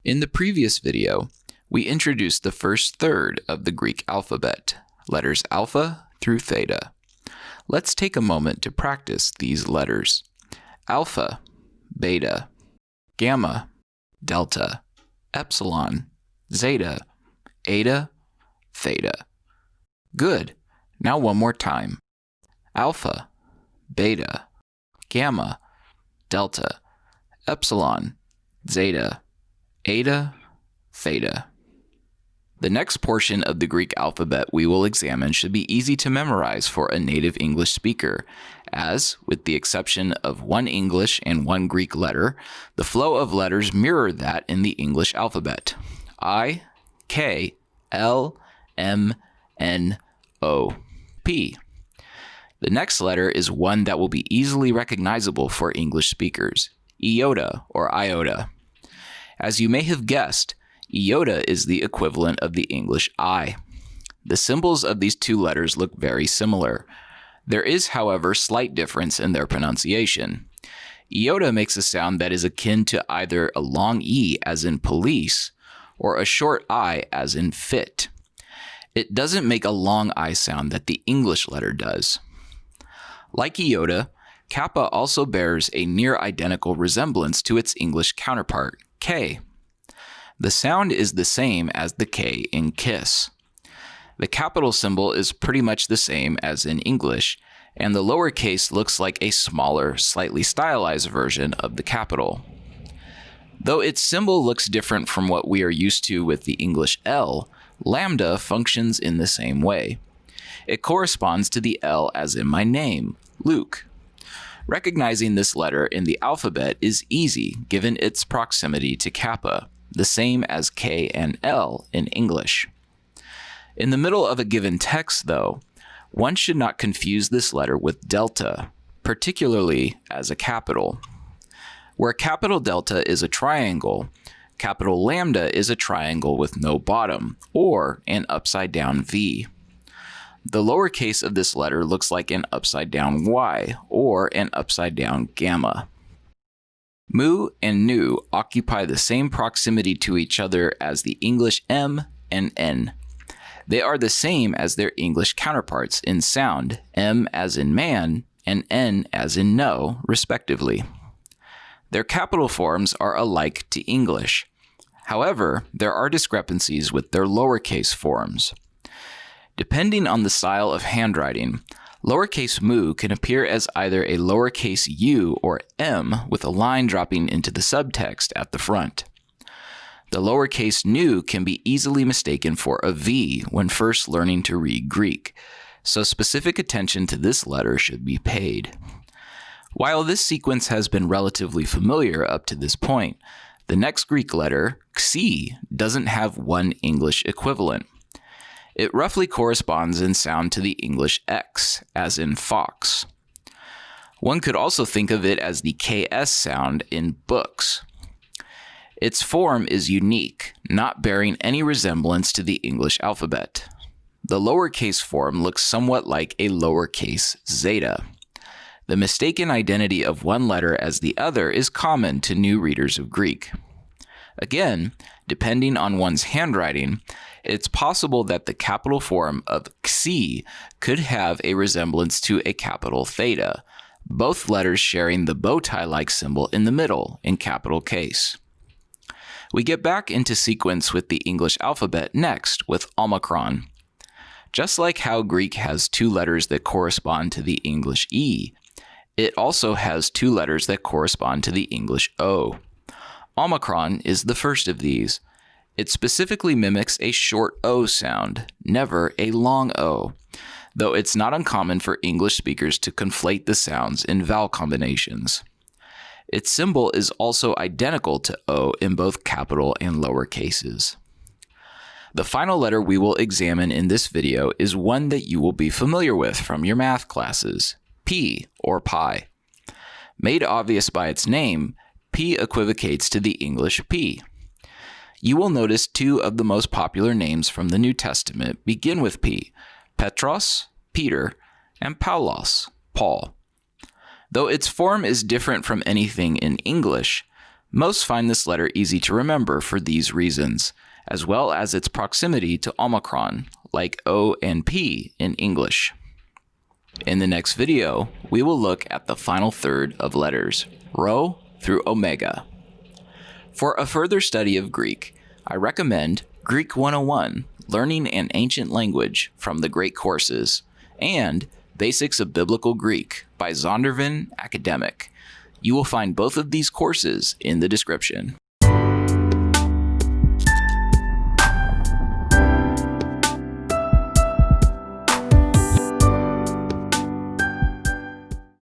In the previous video, we introduced the first third of the Greek alphabet, letters alpha through theta. Let's take a moment to practice these letters. Alpha, beta, gamma, delta, epsilon, zeta, eta, theta. Good. Now one more time. Alpha, beta, gamma, delta, epsilon, zeta, eta, theta. The next portion of the Greek alphabet we will examine should be easy to memorize for a native English speaker, as, with the exception of one English and one Greek letter, the flow of letters mirror that in the English alphabet. I, K, L, M, N, O, P. The next letter is one that will be easily recognizable for English speakers, iota or iota. As you may have guessed, iota is the equivalent of the English I. The symbols of these two letters look very similar. There is, however, slight difference in their pronunciation. Iota makes a sound that is akin to either a long E as in police, or a short I as in fit. It doesn't make a long I sound that the English letter does. Like iota, kappa also bears a near identical resemblance to its English counterpart, K. The sound is the same as the K in kiss. The capital symbol is pretty much the same as in English, and the lowercase looks like a smaller, slightly stylized version of the capital. Though its symbol looks different from what we are used to with the English L, lambda functions in the same way. It corresponds to the L as in my name, Luke. Recognizing this letter in the alphabet is easy given its proximity to kappa, the same as K and L in English. In the middle of a given text, though, one should not confuse this letter with delta, particularly as a capital. Where capital delta is a triangle, capital lambda is a triangle with no bottom, or an upside-down V. The lowercase of this letter looks like an upside-down Y, or an upside-down gamma. Mu and nu occupy the same proximity to each other as the English M and N. They are the same as their English counterparts in sound, M as in man and N as in no, respectively. Their capital forms are alike to English. However, there are discrepancies with their lowercase forms. Depending on the style of handwriting, lowercase mu can appear as either a lowercase u or m with a line dropping into the subtext at the front. The lowercase nu can be easily mistaken for a V when first learning to read Greek, so specific attention to this letter should be paid. While this sequence has been relatively familiar up to this point, the next Greek letter, xi, doesn't have one English equivalent. It roughly corresponds in sound to the English X, as in fox. One could also think of it as the KS sound in books. Its form is unique, not bearing any resemblance to the English alphabet. The lowercase form looks somewhat like a lowercase zeta. The mistaken identity of one letter as the other is common to new readers of Greek. Again, depending on one's handwriting, it's possible that the capital form of xi could have a resemblance to a capital theta, both letters sharing the bow tie-like symbol in the middle in capital case. We get back into sequence with the English alphabet next with omicron. Just like how Greek has two letters that correspond to the English E, it also has two letters that correspond to the English O. Omicron is the first of these. It specifically mimics a short O sound, never a long O, though it's not uncommon for English speakers to conflate the sounds in vowel combinations. Its symbol is also identical to O in both capital and lower cases. The final letter we will examine in this video is one that you will be familiar with from your math classes, P or pi. Made obvious by its name, P equivocates to the English P. You will notice two of the most popular names from the New Testament begin with P: Petros, Peter, and Paulos, Paul. Though its form is different from anything in English, Most find this letter easy to remember for these reasons, as well as its proximity to Omicron, like O and P in English. In the next video, we will look at the final third of letters, Rho through Omega. For a further study of Greek, I recommend Greek 101, Learning an Ancient Language from the Great Courses, and Basics of Biblical Greek by Zondervan Academic. You will find both of these courses in the description.